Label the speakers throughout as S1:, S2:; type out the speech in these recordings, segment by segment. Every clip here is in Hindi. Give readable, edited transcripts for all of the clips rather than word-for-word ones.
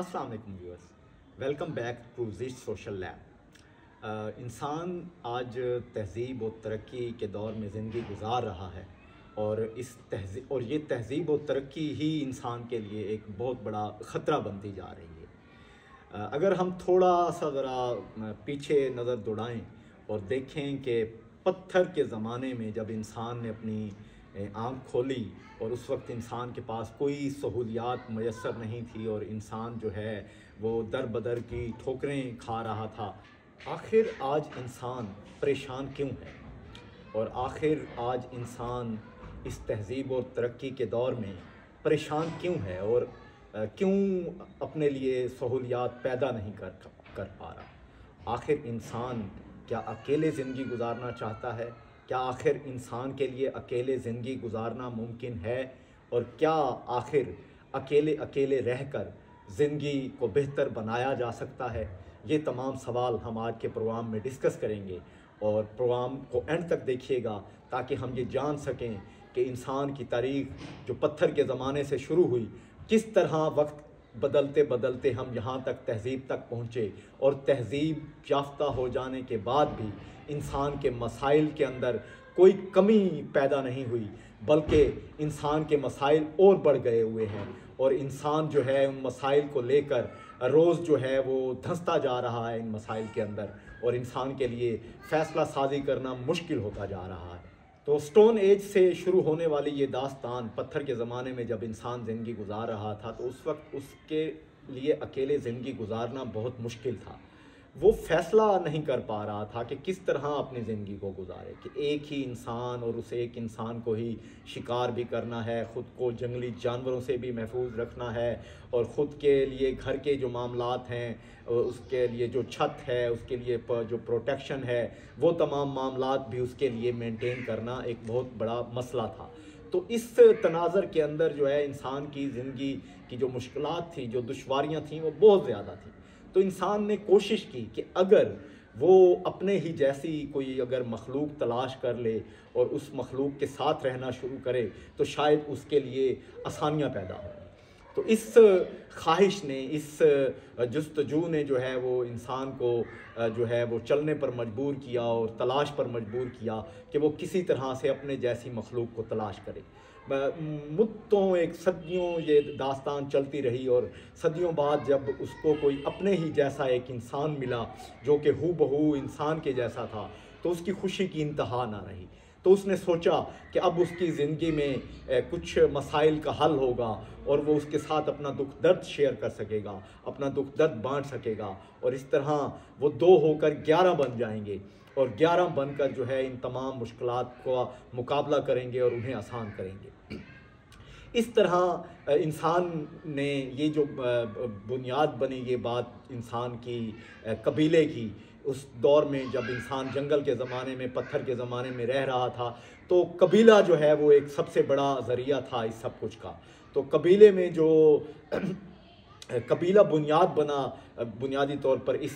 S1: अस्सलाम वालेकुम viewers, welcome back to gist social lab. इंसान आज तहज़ीब और तरक्की के दौर में ज़िंदगी गुजार रहा है और ये तहज़ीब और तरक्की ही इंसान के लिए एक बहुत बड़ा ख़तरा बनती जा रही है। अगर हम थोड़ा सा ज़रा पीछे नज़र दौड़ाएं और देखें कि पत्थर के ज़माने में जब इंसान ने अपनी आँख खोली और उस वक्त इंसान के पास कोई सहूलियात मैसर नहीं थी और इंसान जो है वो दर बदर की ठोकरें खा रहा था। आखिर आज इंसान परेशान क्यों है और आखिर आज इंसान इस तहज़ीब और तरक्की के दौर में परेशान क्यों है और क्यों अपने लिए सहूलियात पैदा नहीं कर पा रहा। आखिर इंसान क्या अकेले ज़िंदगी गुजारना चाहता है? क्या आखिर इंसान के लिए अकेले ज़िंदगी गुजारना मुमकिन है? और क्या आखिर अकेले अकेले रहकर ज़िंदगी को बेहतर बनाया जा सकता है? ये तमाम सवाल हम आज के प्रोग्राम में डिस्कस करेंगे और प्रोग्राम को एंड तक देखिएगा ताकि हम ये जान सकें कि इंसान की तारीख़ जो पत्थर के ज़माने से शुरू हुई, किस तरह वक्त बदलते बदलते हम यहाँ तक तहज़ीब तक पहुँचे और तहज़ीब याफ्ता हो जाने के बाद भी इंसान के मसाइल के अंदर कोई कमी पैदा नहीं हुई, बल्कि इंसान के मसाइल और बढ़ गए हुए हैं और इंसान जो है उन मसाइल को लेकर रोज़ जो है वो धंसता जा रहा है इन मसाइल के अंदर और इंसान के लिए फ़ैसला साजी करना मुश्किल होता जा रहा है। तो स्टोन एज से शुरू होने वाली ये दास्तान, पत्थर के ज़माने में जब इंसान ज़िंदगी गुजार रहा था तो उस वक्त उसके लिए अकेले ज़िंदगी गुजारना बहुत मुश्किल था। वो फ़ैसला नहीं कर पा रहा था कि किस तरह अपनी ज़िंदगी को गुजारे, कि एक ही इंसान और उस एक इंसान को ही शिकार भी करना है, ख़ुद को जंगली जानवरों से भी महफूज रखना है और ख़ुद के लिए घर के जो मामलात हैं, उसके लिए जो छत है, उसके लिए जो प्रोटेक्शन है, वो तमाम मामलात भी उसके लिए मेंटेन करना एक बहुत बड़ा मसला था। तो इस तनाज़र के अंदर जो है इंसान की ज़िंदगी की जो मुश्किलात थी, जो दुश्वारियाँ थीं, वो बहुत ज़्यादा थी। तो इंसान ने कोशिश की कि अगर वो अपने ही जैसी कोई अगर मखलूक तलाश कर ले और उस मखलूक के साथ रहना शुरू करे तो शायद उसके लिए आसानियाँ पैदा हों। तो इस ख्वाहिश ने, इस जुस्तजू ने जो है वो इंसान को जो है वो चलने पर मजबूर किया और तलाश पर मजबूर किया कि वो किसी तरह से अपने जैसी मखलूक को तलाश करे। मुद्दों एक सदियों ये दास्तान चलती रही और सदियों बाद जब उसको कोई अपने ही जैसा एक इंसान मिला जो कि हूबहू इंसान के जैसा था तो उसकी खुशी की इंतहा ना रही। तो उसने सोचा कि अब उसकी ज़िंदगी में कुछ मसाइल का हल होगा और वो उसके साथ अपना दुख दर्द शेयर कर सकेगा, अपना दुख दर्द बांट सकेगा और इस तरह वो 2 होकर 11 बन जाएंगे और 11 बनकर जो है इन तमाम मुश्किलात का मुकाबला करेंगे और उन्हें आसान करेंगे। इस तरह इंसान ने ये जो बुनियाद बनी, ये बात इंसान की कबीले की, उस दौर में जब इंसान जंगल के ज़माने में, पत्थर के ज़माने में रह रहा था तो कबीला जो है वो एक सबसे बड़ा ज़रिया था इस सब कुछ का। तो कबीले में जो कबीला बुनियाद बना, बुनियादी तौर पर इस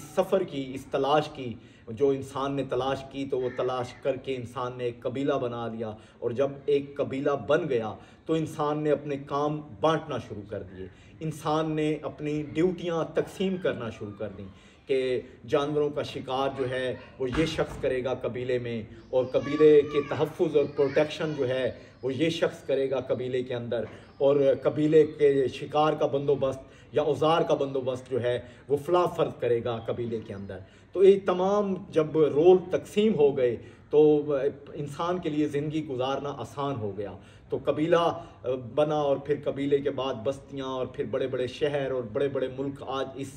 S1: सफ़र की, इस तलाश की, जो इंसान ने तलाश की तो वो तलाश करके इंसान ने एक कबीला बना लिया और जब एक कबीला बन गया तो इंसान ने अपने काम बांटना शुरू कर दिए। इंसान ने अपनी ड्यूटियां तकसीम करना शुरू कर दी कि जानवरों का शिकार जो है वो ये शख्स करेगा कबीले में और कबीले के तहफ़्फ़ुज़ और प्रोटेक्शन जो है वो ये शख्स करेगा कबीले के अंदर और कबीले के शिकार का बंदोबस्त या औज़ार का बंदोबस्त जो है वो फ़ला फ़र्द करेगा कबीले के अंदर। तो ये तमाम जब रोल तकसीम हो गए तो इंसान के लिए ज़िंदगी गुजारना आसान हो गया। तो कबीला बना और फिर कबीले के बाद बस्तियां और फिर बड़े बड़े शहर और बड़े बड़े मुल्क आज इस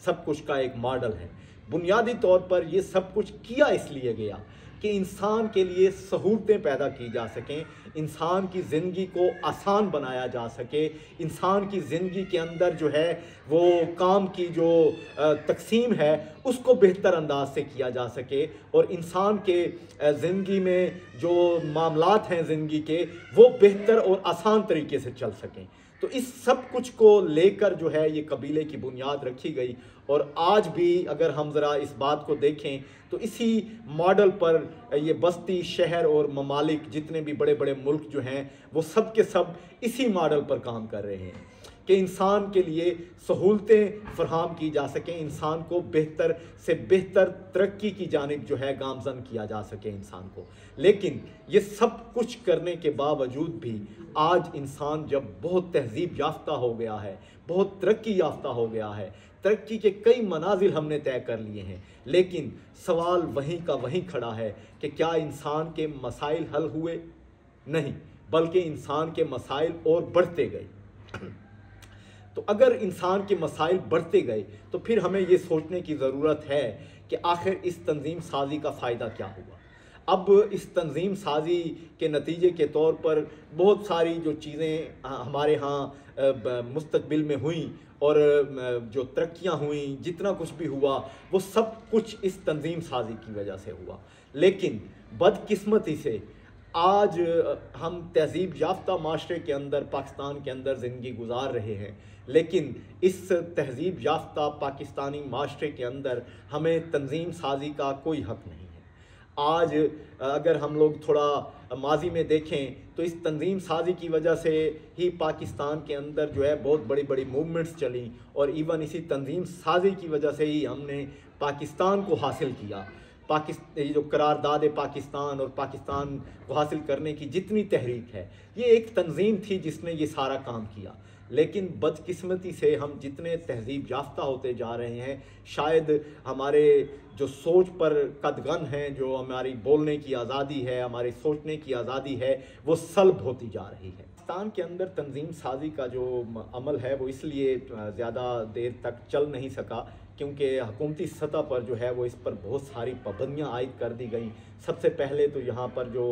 S1: सब कुछ का एक मॉडल है। बुनियादी तौर पर ये सब कुछ किया इसलिए गया कि इंसान के लिए सहूलतें पैदा की जा सकें, इंसान की ज़िंदगी को आसान बनाया जा सके, इंसान की ज़िंदगी के अंदर जो है वो काम की जो तकसीम है उसको बेहतर अंदाज से किया जा सके और इंसान के ज़िंदगी में जो मामलात हैं ज़िंदगी के वो बेहतर और आसान तरीके से चल सकें। तो इस सब कुछ को लेकर जो है ये कबीले की बुनियाद रखी गई और आज भी अगर हम ज़रा इस बात को देखें तो इसी मॉडल पर ये बस्ती, शहर और ममालिक जितने भी बड़े बड़े मुल्क जो हैं वो सब के सब इसी मॉडल पर काम कर रहे हैं कि इंसान के लिए सहूलतें फराहम की जा सकें, इंसान को बेहतर से बेहतर तरक्की की जानिब जो है गामजन किया जा सके इंसान को। लेकिन ये सब कुछ करने के बावजूद भी आज इंसान जब बहुत तहजीब याफ्ता हो गया है, बहुत तरक्की याफ्ता हो गया है, तरक्की के कई मनाजिल हमने तय कर लिए हैं, लेकिन सवाल वहीं का वहीं खड़ा है कि क्या इंसान के मसाइल हल हुए? नहीं, बल्कि इंसान के मसाइल और बढ़ते गए। तो अगर इंसान के मसाइल बढ़ते गए तो फिर हमें ये सोचने की ज़रूरत है कि आखिर इस तंजीम साजी का फ़ायदा क्या हुआ। अब इस तंजीम साजी के नतीजे के तौर पर बहुत सारी जो चीज़ें हमारे यहाँ मुस्तकबिल में हुई और जो तरक्कियाँ हुई, जितना कुछ भी हुआ वो सब कुछ इस तंजीम साजी की वजह से हुआ। लेकिन बदकिस्मती से आज हम तहजीब याफ्ता माशरे के अंदर, पाकिस्तान के अंदर ज़िंदगी गुजार रहे हैं, लेकिन इस तहजीब याफ्ता पाकिस्तानी माशरे के अंदर हमें तंजीम साजी का कोई हक़ नहीं है। आज अगर हम लोग थोड़ा माजी में देखें तो इस तंजीम साजी की वजह से ही पाकिस्तान के अंदर जो है बहुत बड़ी बड़ी मूवमेंट्स चली, और इवन इसी तंजीम साजी की वजह से ही हमने पाकिस्तान को हासिल किया। पाकिस्तान जो करारदाद पाकिस्तान और पाकिस्तान को हासिल करने की जितनी तहरीक है, ये एक तंजीम थी जिसने ये सारा काम किया। लेकिन बदकिस्मती से हम जितने तहजीब याफ्ता होते जा रहे हैं, शायद हमारे जो सोच पर कदगन हैं, जो हमारी बोलने की आज़ादी है, हमारी सोचने की आज़ादी है, वो सल्ब होती जा रही है। पाकिस्तान के अंदर तंजीम साजी का जो अमल है वो इसलिए ज़्यादा देर तक चल नहीं सका क्योंकि हुकूमती सतह पर जो है वो इस पर बहुत सारी पाबंदियाँ आयद कर दी गई। सबसे पहले तो यहाँ पर जो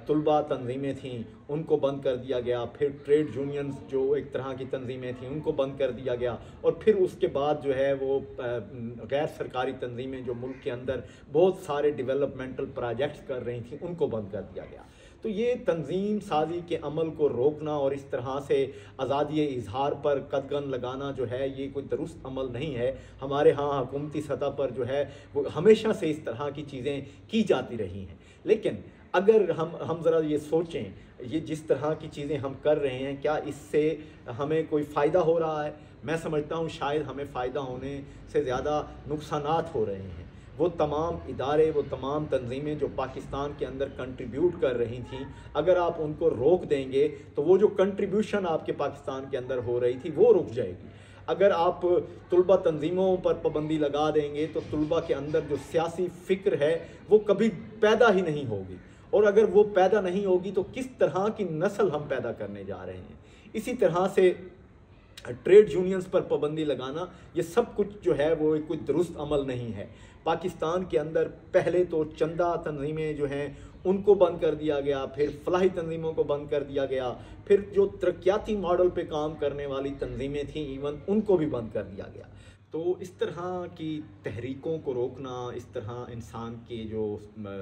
S1: तुलबा तंजीमें थीं उनको बंद कर दिया गया, फिर ट्रेड यूनियंस जो एक तरह की तंजीमें थीं उनको बंद कर दिया गया, और फिर उसके बाद जो है वो गैर सरकारी तंजीमें जो मुल्क के अंदर बहुत सारे डेवलपमेंटल प्रोजेक्ट्स कर रही थीं उनको बंद कर दिया गया। तो ये तंजीम साजी के अमल को रोकना और इस तरह से आज़ादी इजहार पर कदगन लगाना जो है ये कोई दुरुस्त अमल नहीं है। हमारे यहाँ हुकूमती सतह पर जो है वो हमेशा से इस तरह की चीज़ें की जाती रही हैं। लेकिन अगर हम ज़रा ये सोचें, ये जिस तरह की चीज़ें हम कर रहे हैं, क्या इससे हमें कोई फ़ायदा हो रहा है? मैं समझता हूँ शायद हमें फ़ायदा होने से ज़्यादा नुकसानात हो रहे हैं। वो तमाम इदारे, वो तमाम तंजीमें जो पाकिस्तान के अंदर कंट्रीब्यूट कर रही थीं, अगर आप उनको रोक देंगे तो वो जो कंट्रीब्यूशन आपके पाकिस्तान के अंदर हो रही थी वो रुक जाएगी। अगर आप तुलबा तंजीमों पर पाबंदी लगा देंगे तो तुलबा के अंदर जो सियासी फ़िक्र है वो कभी पैदा ही नहीं होगी, और अगर वो पैदा नहीं होगी तो किस तरह की नस्ल हम पैदा करने जा रहे हैं। इसी तरह से ट्रेड यूनियंस पर पाबंदी लगाना, ये सब कुछ जो है वो कोई दुरुस्त अमल नहीं है। पाकिस्तान के अंदर पहले तो चंदा तंजीमें जो हैं उनको बंद कर दिया गया, फिर फलाही तंजीमों को बंद कर दिया गया, फिर जो तरक्याती मॉडल पे काम करने वाली तंजीमें थीं इवन उनको भी बंद कर दिया गया। तो इस तरह की तहरीकों को रोकना, इस तरह इंसान की जो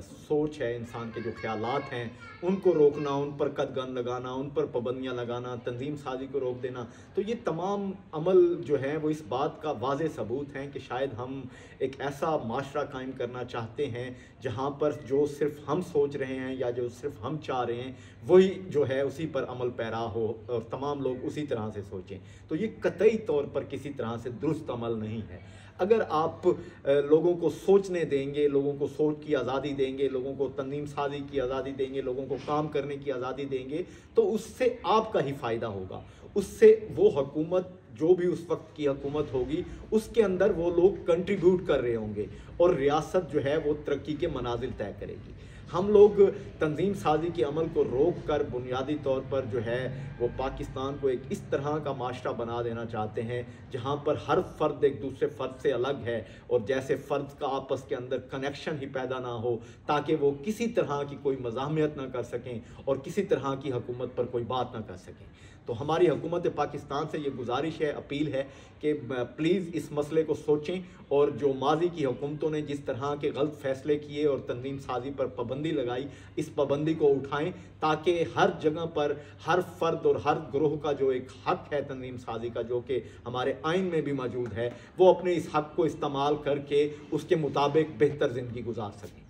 S1: सोच है, इंसान के जो ख्यालात हैं उनको रोकना, उन पर कदगन लगाना, उन पर पाबंदियाँ लगाना, तंजीम साजी को रोक देना, तो ये तमाम अमल जो हैं वो इस बात का वाज़े सबूत हैं कि शायद हम एक ऐसा माशरा कायम करना चाहते हैं जहाँ पर जो सिर्फ हम सोच रहे हैं या जो सिर्फ हम चाह रहे हैं वही जो है उसी पर अमल पैरा हो और तमाम लोग उसी तरह से सोचें। तो ये कतई तौर पर किसी तरह से दुरुस्त अमल नहीं है। अगर आप लोगों को सोचने देंगे, लोगों को सोच की आज़ादी देंगे, लोगों को तंजीम साजी की आज़ादी देंगे, लोगों को काम करने की आज़ादी देंगे, तो उससे आपका ही फ़ायदा होगा। उससे वो हुकूमत जो भी उस वक्त की हुकूमत होगी उसके अंदर वो लोग कंट्रीब्यूट कर रहे होंगे और रियासत जो है वो तरक्की के मनाजिल तय करेगी। हम लोग तंजीम साजी के अमल को रोक कर बुनियादी तौर पर जो है वो पाकिस्तान को एक इस तरह का माशरा बना देना चाहते हैं जहाँ पर हर फ़र्द एक दूसरे फ़र्द से अलग है और जैसे फ़र्द का आपस के अंदर कनेक्शन ही पैदा ना हो ताकि वो किसी तरह की कोई मज़ाहमियत ना कर सकें और किसी तरह की हुकूमत पर कोई बात ना कर सकें। तो हमारी हुकूमत पाकिस्तान से ये गुजारिश है, अपील है कि प्लीज़ इस मसले को सोचें और जो माजी की हुकूमतों ने जिस तरह के गलत फ़ैसले किए और तंजीम साजी पर पाबंदी लगाई, इस पाबंदी को उठाएं ताकि हर जगह पर हर फ़र्द और हर ग्रोह का जो एक हक़ है तंजीम साजी का, जो कि हमारे आइन में भी मौजूद है, वो अपने इस हक़ को इस्तेमाल करके उसके मुताबिक बेहतर ज़िंदगी गुजार सकें।